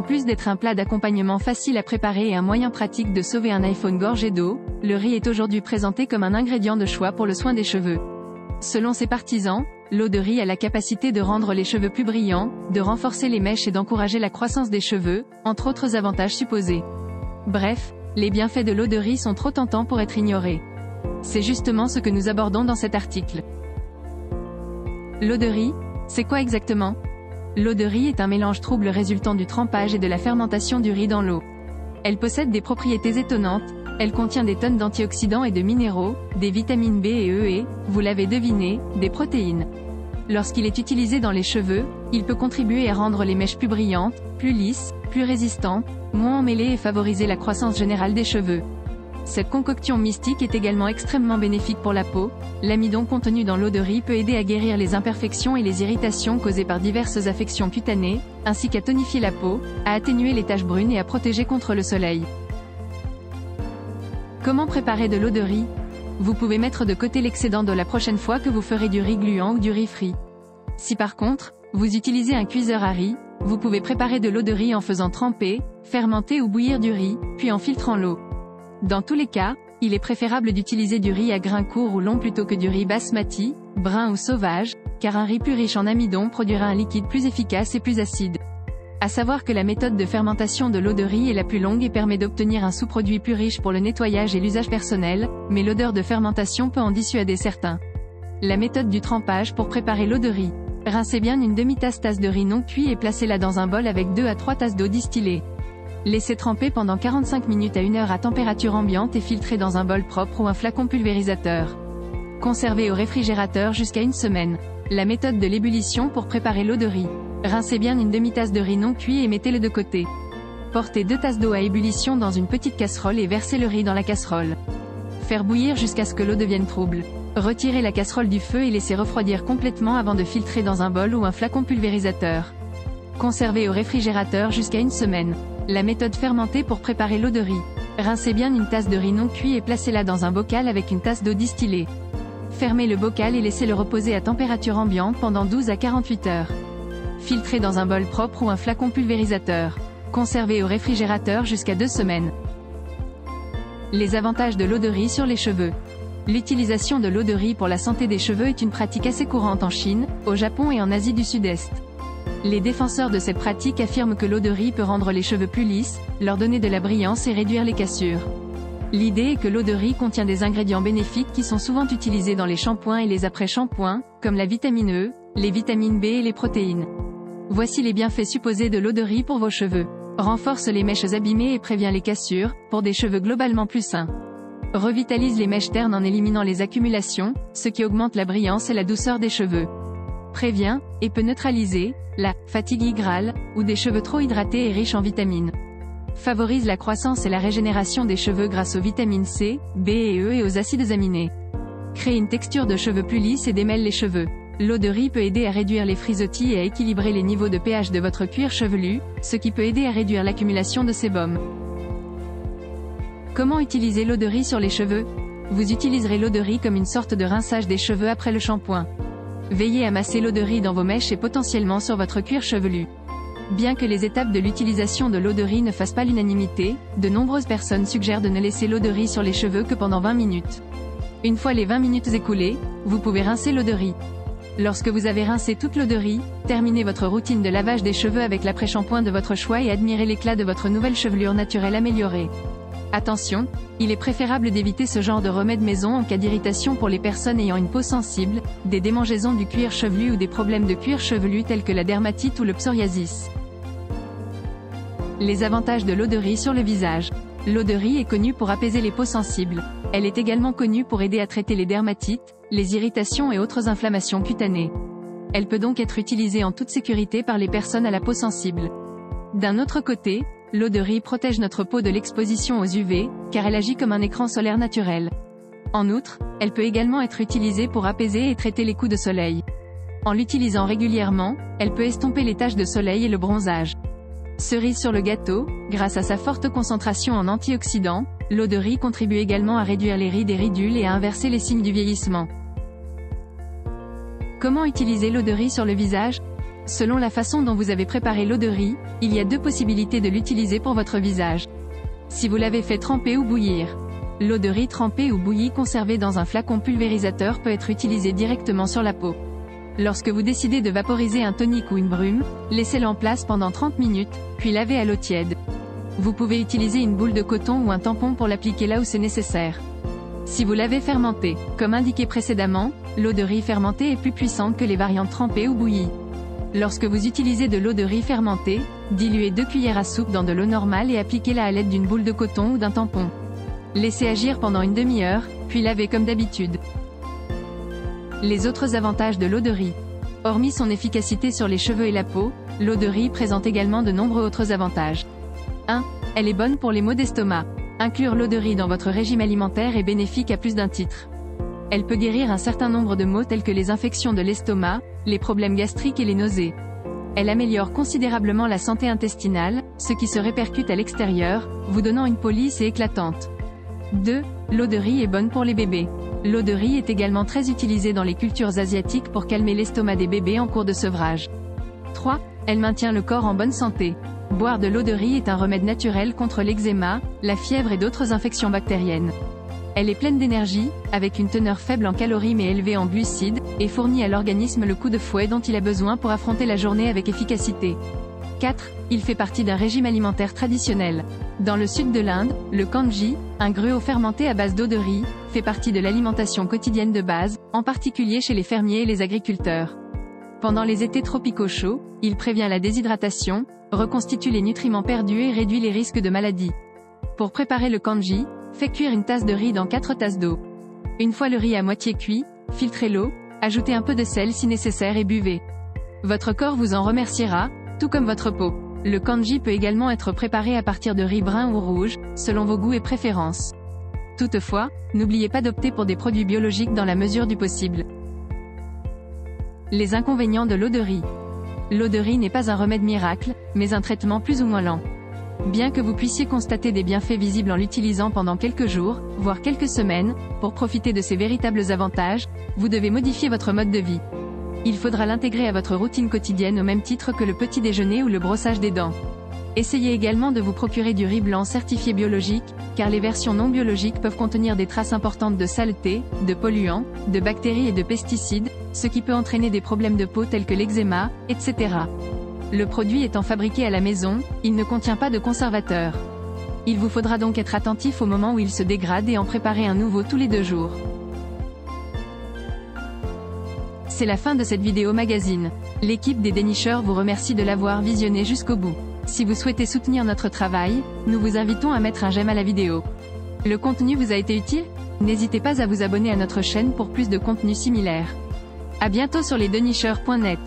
En plus d'être un plat d'accompagnement facile à préparer et un moyen pratique de sauver un iPhone gorgé d'eau, le riz est aujourd'hui présenté comme un ingrédient de choix pour le soin des cheveux. Selon ses partisans, l'eau de riz a la capacité de rendre les cheveux plus brillants, de renforcer les mèches et d'encourager la croissance des cheveux, entre autres avantages supposés. Bref, les bienfaits de l'eau de riz sont trop tentants pour être ignorés. C'est justement ce que nous abordons dans cet article. L'eau de riz, c'est quoi exactement ? L'eau de riz est un mélange trouble résultant du trempage et de la fermentation du riz dans l'eau. Elle possède des propriétés étonnantes, elle contient des tonnes d'antioxydants et de minéraux, des vitamines B et E et, vous l'avez deviné, des protéines. Lorsqu'il est utilisé dans les cheveux, il peut contribuer à rendre les mèches plus brillantes, plus lisses, plus résistantes, moins emmêlées et favoriser la croissance générale des cheveux. Cette concoction mystique est également extrêmement bénéfique pour la peau. L'amidon contenu dans l'eau de riz peut aider à guérir les imperfections et les irritations causées par diverses affections cutanées, ainsi qu'à tonifier la peau, à atténuer les taches brunes et à protéger contre le soleil. Comment préparer de l'eau de riz ? Vous pouvez mettre de côté l'excédent d'eau la prochaine fois que vous ferez du riz gluant ou du riz frit. Si par contre, vous utilisez un cuiseur à riz, vous pouvez préparer de l'eau de riz en faisant tremper, fermenter ou bouillir du riz, puis en filtrant l'eau. Dans tous les cas, il est préférable d'utiliser du riz à grains courts ou longs plutôt que du riz basmati, brun ou sauvage, car un riz plus riche en amidon produira un liquide plus efficace et plus acide. À savoir que la méthode de fermentation de l'eau de riz est la plus longue et permet d'obtenir un sous-produit plus riche pour le nettoyage et l'usage personnel, mais l'odeur de fermentation peut en dissuader certains. La méthode du trempage pour préparer l'eau de riz. Rincez bien une demi-tasse de riz non cuit et placez-la dans un bol avec 2 à 3 tasses d'eau distillée. Laissez tremper pendant 45 minutes à 1 heure à température ambiante et filtrez dans un bol propre ou un flacon pulvérisateur. Conservez au réfrigérateur jusqu'à 1 semaine. La méthode de l'ébullition pour préparer l'eau de riz. Rincez bien une demi-tasse de riz non cuit et mettez-le de côté. Portez 2 tasses d'eau à ébullition dans une petite casserole et versez le riz dans la casserole. Faire bouillir jusqu'à ce que l'eau devienne trouble. Retirez la casserole du feu et laissez refroidir complètement avant de filtrer dans un bol ou un flacon pulvérisateur. Conservez au réfrigérateur jusqu'à 1 semaine. La méthode fermentée pour préparer l'eau de riz. Rincez bien une tasse de riz non cuit et placez-la dans un bocal avec une tasse d'eau distillée. Fermez le bocal et laissez-le reposer à température ambiante pendant 12 à 48 heures. Filtrez dans un bol propre ou un flacon pulvérisateur. Conservez au réfrigérateur jusqu'à 2 semaines. Les avantages de l'eau de riz sur les cheveux. L'utilisation de l'eau de riz pour la santé des cheveux est une pratique assez courante en Chine, au Japon et en Asie du Sud-Est. Les défenseurs de cette pratique affirment que l'eau de riz peut rendre les cheveux plus lisses, leur donner de la brillance et réduire les cassures. L'idée est que l'eau de riz contient des ingrédients bénéfiques qui sont souvent utilisés dans les shampoings et les après-shampoings, comme la vitamine E, les vitamines B et les protéines. Voici les bienfaits supposés de l'eau de riz pour vos cheveux. Renforce les mèches abîmées et prévient les cassures, pour des cheveux globalement plus sains. Revitalise les mèches ternes en éliminant les accumulations, ce qui augmente la brillance et la douceur des cheveux. Prévient, et peut neutraliser, la fatigue hygrale, ou des cheveux trop hydratés et riches en vitamines. Favorise la croissance et la régénération des cheveux grâce aux vitamines C, B et E et aux acides aminés. Crée une texture de cheveux plus lisse et démêle les cheveux. L'eau de riz peut aider à réduire les frisottis et à équilibrer les niveaux de pH de votre cuir chevelu, ce qui peut aider à réduire l'accumulation de sébum. Comment utiliser l'eau de riz sur les cheveux ? Vous utiliserez l'eau de riz comme une sorte de rinçage des cheveux après le shampoing. Veillez à masser l'eau de riz dans vos mèches et potentiellement sur votre cuir chevelu. Bien que les étapes de l'utilisation de l'eau de riz ne fassent pas l'unanimité, de nombreuses personnes suggèrent de ne laisser l'eau de riz sur les cheveux que pendant 20 minutes. Une fois les 20 minutes écoulées, vous pouvez rincer l'eau de riz. Lorsque vous avez rincé toute l'eau de riz, terminez votre routine de lavage des cheveux avec l'après-shampoing de votre choix et admirez l'éclat de votre nouvelle chevelure naturelle améliorée. Attention, il est préférable d'éviter ce genre de remède maison en cas d'irritation pour les personnes ayant une peau sensible, des démangeaisons du cuir chevelu ou des problèmes de cuir chevelu tels que la dermatite ou le psoriasis. Les avantages de l'eau de riz sur le visage. L'eau de riz est connue pour apaiser les peaux sensibles. Elle est également connue pour aider à traiter les dermatites, les irritations et autres inflammations cutanées. Elle peut donc être utilisée en toute sécurité par les personnes à la peau sensible. D'un autre côté, l'eau de riz protège notre peau de l'exposition aux UV, car elle agit comme un écran solaire naturel. En outre, elle peut également être utilisée pour apaiser et traiter les coups de soleil. En l'utilisant régulièrement, elle peut estomper les taches de soleil et le bronzage. Cerise sur le gâteau, grâce à sa forte concentration en antioxydants, l'eau de riz contribue également à réduire les rides et ridules et à inverser les signes du vieillissement. Comment utiliser l'eau de riz sur le visage ? Selon la façon dont vous avez préparé l'eau de riz, il y a 2 possibilités de l'utiliser pour votre visage. Si vous l'avez fait tremper ou bouillir. L'eau de riz trempée ou bouillie conservée dans un flacon pulvérisateur peut être utilisée directement sur la peau. Lorsque vous décidez de vaporiser un tonique ou une brume, laissez-le en place pendant 30 minutes, puis lavez à l'eau tiède. Vous pouvez utiliser une boule de coton ou un tampon pour l'appliquer là où c'est nécessaire. Si vous l'avez fermenté, comme indiqué précédemment, l'eau de riz fermentée est plus puissante que les variantes trempées ou bouillies. Lorsque vous utilisez de l'eau de riz fermentée, diluez 2 cuillères à soupe dans de l'eau normale et appliquez-la à l'aide d'une boule de coton ou d'un tampon. Laissez agir pendant une demi-heure, puis lavez comme d'habitude. Les autres avantages de l'eau de riz. Hormis son efficacité sur les cheveux et la peau, l'eau de riz présente également de nombreux autres avantages. 1. Elle est bonne pour les maux d'estomac. Inclure l'eau de riz dans votre régime alimentaire est bénéfique à plus d'un titre. Elle peut guérir un certain nombre de maux tels que les infections de l'estomac, les problèmes gastriques et les nausées. Elle améliore considérablement la santé intestinale, ce qui se répercute à l'extérieur, vous donnant une peau lisse et éclatante. 2. L'eau de riz est bonne pour les bébés. L'eau de riz est également très utilisée dans les cultures asiatiques pour calmer l'estomac des bébés en cours de sevrage. 3. Elle maintient le corps en bonne santé. Boire de l'eau de riz est un remède naturel contre l'eczéma, la fièvre et d'autres infections bactériennes. Elle est pleine d'énergie, avec une teneur faible en calories mais élevée en glucides, et fournit à l'organisme le coup de fouet dont il a besoin pour affronter la journée avec efficacité. 4. Il fait partie d'un régime alimentaire traditionnel. Dans le sud de l'Inde, le kanji, un gruau fermenté à base d'eau de riz, fait partie de l'alimentation quotidienne de base, en particulier chez les fermiers et les agriculteurs. Pendant les étés tropicaux chauds, il prévient la déshydratation, reconstitue les nutriments perdus et réduit les risques de maladies. Pour préparer le kanji, faites cuire une tasse de riz dans 4 tasses d'eau. Une fois le riz à moitié cuit, filtrez l'eau, ajoutez un peu de sel si nécessaire et buvez. Votre corps vous en remerciera, tout comme votre peau. Le kanji peut également être préparé à partir de riz brun ou rouge, selon vos goûts et préférences. Toutefois, n'oubliez pas d'opter pour des produits biologiques dans la mesure du possible. Les inconvénients de l'eau de riz. L'eau de riz n'est pas un remède miracle, mais un traitement plus ou moins lent. Bien que vous puissiez constater des bienfaits visibles en l'utilisant pendant quelques jours, voire quelques semaines, pour profiter de ses véritables avantages, vous devez modifier votre mode de vie. Il faudra l'intégrer à votre routine quotidienne au même titre que le petit déjeuner ou le brossage des dents. Essayez également de vous procurer du riz blanc certifié biologique, car les versions non biologiques peuvent contenir des traces importantes de saleté, de polluants, de bactéries et de pesticides, ce qui peut entraîner des problèmes de peau tels que l'eczéma, etc. Le produit étant fabriqué à la maison, il ne contient pas de conservateur. Il vous faudra donc être attentif au moment où il se dégrade et en préparer un nouveau tous les 2 jours. C'est la fin de cette vidéo magazine. L'équipe des dénicheurs vous remercie de l'avoir visionné jusqu'au bout. Si vous souhaitez soutenir notre travail, nous vous invitons à mettre un j'aime à la vidéo. Le contenu vous a été utile? N'hésitez pas à vous abonner à notre chaîne pour plus de contenu similaire. À bientôt sur lesdenicheurs.net.